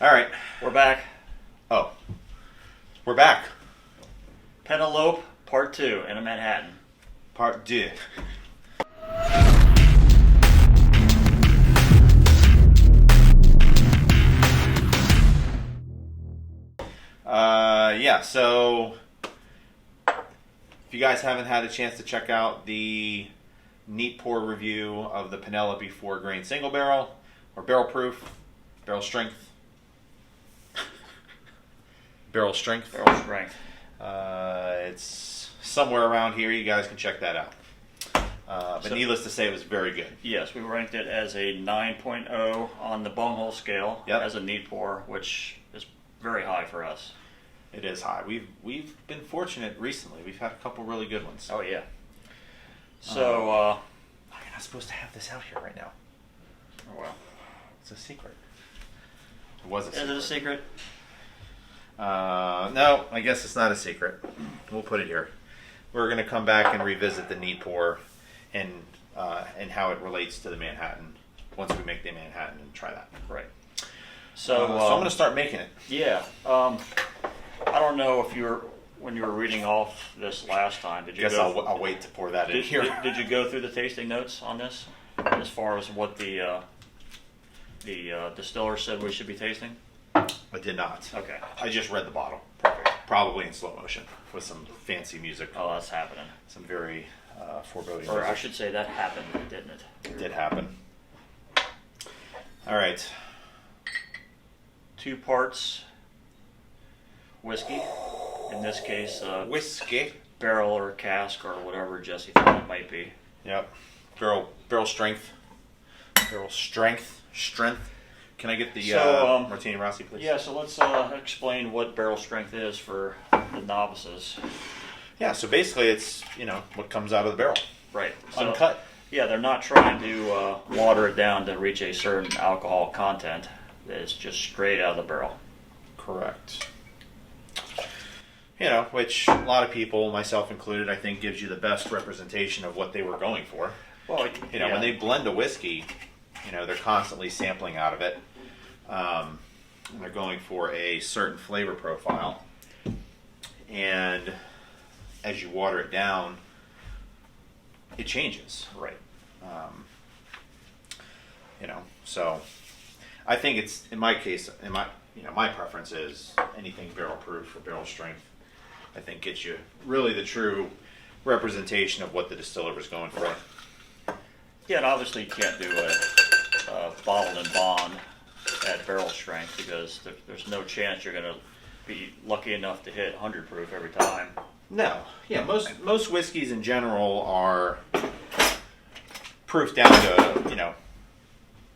All right. We're back. Oh, we're back. Penelope, Part 2 in a Manhattan. Part 2. Yeah, so if you guys haven't had a chance to check out the neat pour review of the Penelope 4-grain single barrel or barrel proof, barrel strength, it's somewhere around here. You guys can check that out. But needless to say, it was very good. Yes, we ranked it as a 9.0 on the bunghole scale as a neat pour, which is very high for us. It is high. We've been fortunate recently. We've had a couple really good ones. Oh yeah. So you're not supposed to have this out here right now. Oh well. It's a secret. It was a secret. Is it a secret? No, I guess it's not a secret. We'll put it here. We're going to come back and revisit the neat pour and how it relates to the Manhattan once we make the Manhattan and try that. Right. So I'm going to start making it. Yeah. I don't know if when you were reading off this last time, did you? I'll wait to pour that in here. Did you go through the tasting notes on this, as far as what the distiller said we should be tasting? I did not. Okay. I just read the bottle. Perfect. Probably in slow motion with some fancy music. Oh, that's happening. Some very foreboding Or music. I should say that happened, didn't it? It did happen. All right. 2 parts whiskey. In this case, whiskey. Barrel or cask or whatever Jesse thought it might be. Yep. Barrel strength. Barrel strength. Can I get the Martini Rossi, please? Yeah, so let's explain what barrel strength is for the novices. Yeah, so basically it's, what comes out of the barrel. Right. So, uncut. Yeah, they're not trying to water it down to reach a certain alcohol content. It's just straight out of the barrel. Correct. Which a lot of people, myself included, I think gives you the best representation of what they were going for. Well, when they blend a whiskey, they're constantly sampling out of it. And they're going for a certain flavor profile. And as you water it down, it changes. Right. So I think it's, in my case, my preference is anything barrel proof or barrel strength. I think gets you really the true representation of what the distiller was going for. Yeah, and obviously you can't do a bottled and bond at barrel strength because there's no chance you're going to be lucky enough to hit 100 proof every time. No. Yeah, most whiskeys in general are proof down to,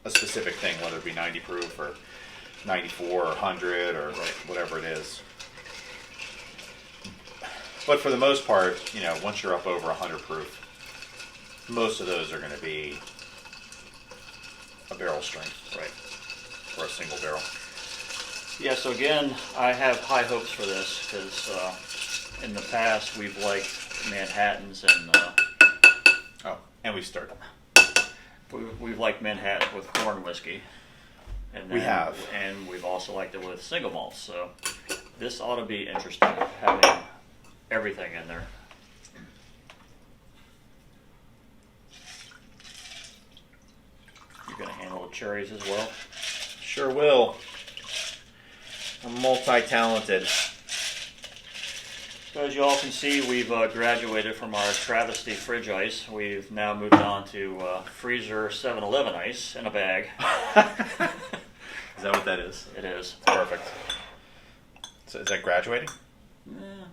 a specific thing, whether it be 90 proof or 94 or 100 or whatever it is. But for the most part, once you're up over 100 proof, most of those are going to be a barrel strength, or a single barrel. Yeah, so again, I have high hopes for this because in the past we've liked Manhattans and we've stirred. We've liked Manhattan with corn whiskey. And we have. And we've also liked it with single malts. So this ought to be interesting, having everything in there. You're going to handle the cherries as well? Sure will. I'm multi-talented. So as you all can see, we've graduated from our travesty fridge ice. We've now moved on to freezer 7-Eleven ice in a bag. Is that what that is? It is. Perfect. So is that graduating? Yeah.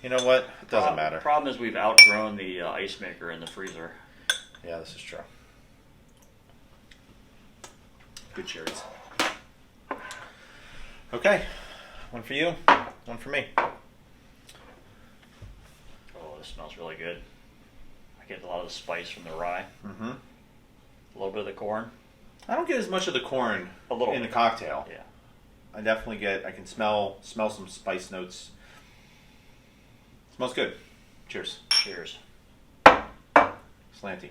You know what? It doesn't matter. The problem is we've outgrown the ice maker in the freezer. Yeah, this is true. Good cherries. Okay. One for you, one for me. Oh, this smells really good. I get a lot of the spice from the rye. Mm-hmm. A little bit of the corn. I don't get as much of the corn in the cocktail. Yeah. I definitely I can smell some spice notes. Smells good. Cheers. Cheers. Slanty.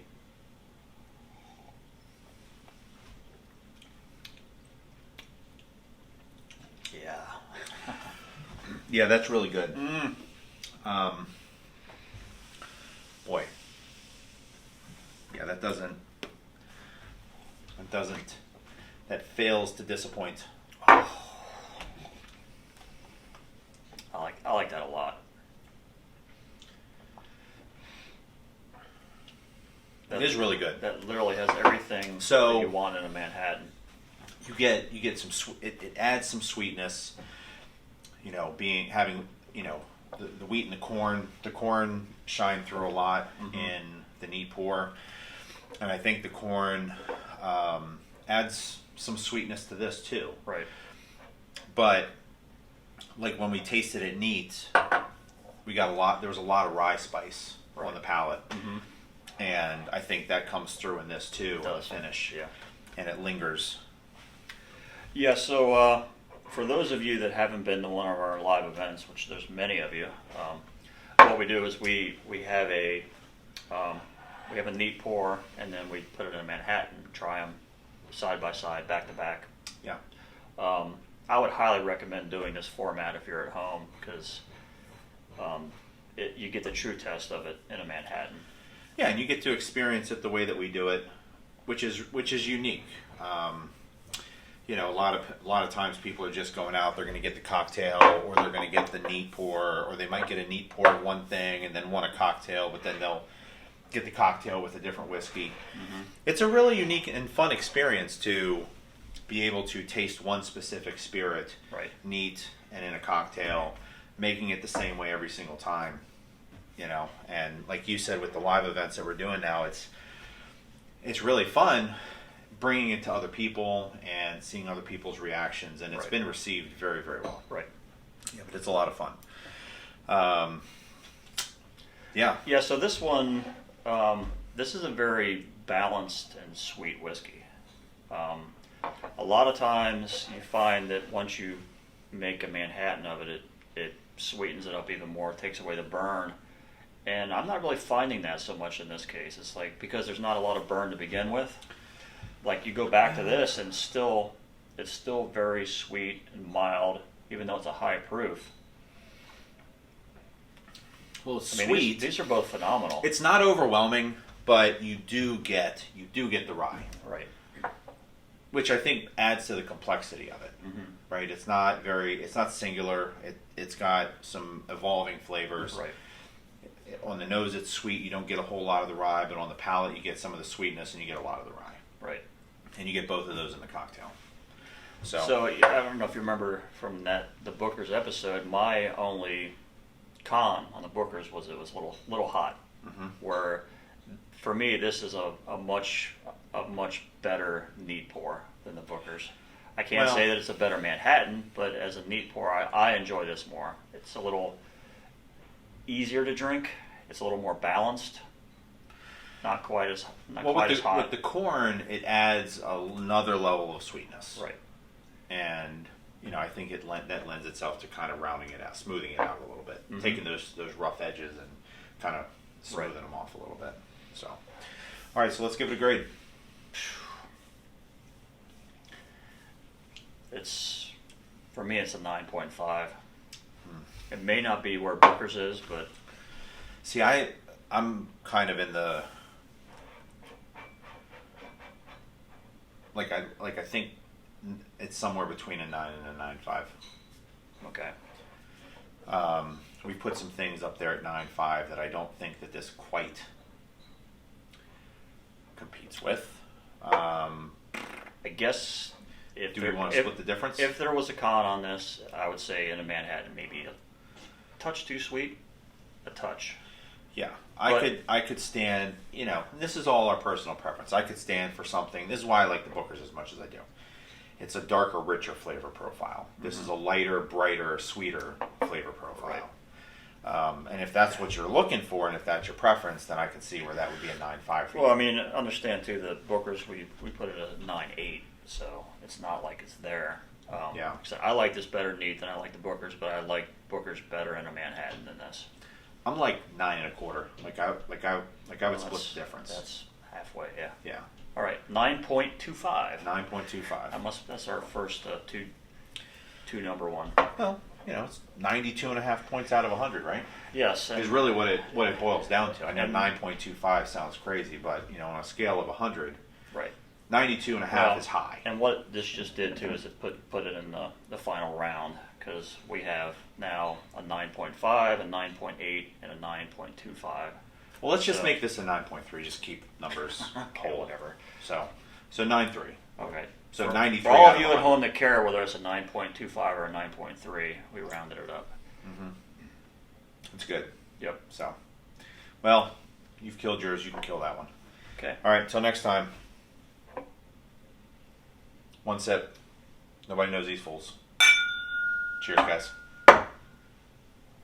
Yeah, that's really good. Boy. Yeah, that fails to disappoint. I like that a lot. It is really good. That literally has everything So- that you want in a Manhattan. You get some it adds some sweetness. You know, having the wheat and the corn shine through a lot in the neat pour, and I think the corn adds some sweetness to this too. Right. But like when we tasted it neat, there was a lot of rye spice on the palate, and I think that comes through in this too on the finish. Yeah. And it lingers. Yeah, so for those of you that haven't been to one of our live events, which there's many of you, what we do is we have a neat pour, and then we put it in a Manhattan, try them side by side, back to back. Yeah. I would highly recommend doing this format if you're at home, because you get the true test of it in a Manhattan. Yeah, and you get to experience it the way that we do it, which is unique. A lot of times people are just going out. They're going to get the cocktail, or they're going to get the neat pour, or they might get a neat pour of one thing and then want a cocktail, but then they'll get the cocktail with a different whiskey. It's a really unique and fun experience to be able to taste one specific spirit, neat and in a cocktail, making it the same way every single time. And like you said, with the live events that we're doing now, it's really fun bringing it to other people and seeing other people's reactions, and it's been received very, very well. Right. Yeah, but it's a lot of fun. Yeah, so this one, this is a very balanced and sweet whiskey. A lot of times you find that once you make a Manhattan of it, it sweetens it up even more, takes away the burn. And I'm not really finding that so much in this case. It's like, because there's not a lot of burn to begin with, like you go back to this and it's still very sweet and mild, even though it's a high proof. well, it's I mean, sweet. These are both phenomenal. It's not overwhelming, but you do get the rye, Right. which I think adds to the complexity of it. Right? It's not singular. It's got some evolving flavors. Right. On the nose, it's sweet. You don't get a whole lot of the rye, but on the palate, you get some of the sweetness and you get a lot of the rye. Right. And you get both of those in the cocktail. So I don't know if you remember from the Booker's episode, my only con on the Booker's was it was a little hot. Where for me this is a much better neat pour than the Booker's. I can't say that it's a better Manhattan, but as a neat pour, I enjoy this more. It's a little easier to drink. It's a little more balanced. Not quite as hot. With the corn, it adds another level of sweetness. Right. And I think that lends itself to kind of rounding it out, smoothing it out a little bit, taking those rough edges and kind of smoothing them off a little bit. So, all right, so let's give it a grade. For me, it's a 9.5. It may not be where Booker's is, but see, I'm kind of in the I think it's somewhere between a 9 and a 9.5. okay. We put some things up there at 9.5 that I don't think that this quite competes with. I guess do we want to split the difference? If there was a con on this, I would say in a Manhattan maybe a touch too sweet, a touch. Yeah, I could stand. This is all our personal preference. I could stand for something. This is why I like the Booker's as much as I do. It's a darker, richer flavor profile. This is a lighter, brighter, sweeter flavor profile. And if that's what you're looking for, and if that's your preference, then I can see where that would be a 9.5 for you. Well, I mean, understand too, the Booker's we put it at 9.8, so it's not like it's there. Yeah. So I like this better neat than I like the Booker's, but I like Booker's better in a Manhattan than this. I'm like 9.25. Like I would split the difference. That's halfway. Yeah. Yeah. All right, 9.25. 9.25. That's our first two number one. Well, it's 92.5 points out of 100, right? Yes. Is really what it boils down to. I know 9.25 sounds crazy, but on a scale of 100, right, 92.5 is high. And what this just did too is it put it in the final round, because we have now a 9.5, a 9.8, and a 9.25. Well, let's just make this a 9.3. Just keep numbers whole. Whatever. So 9.3. Okay. So for, 93. For all out of you of at home that care whether it's a 9.25 or a 9.3, we rounded it up. It's good. Yep. So, well, you've killed yours. You can kill that one. Okay. All right. Till next time. One sip. Nobody knows these fools. Cheers, guys.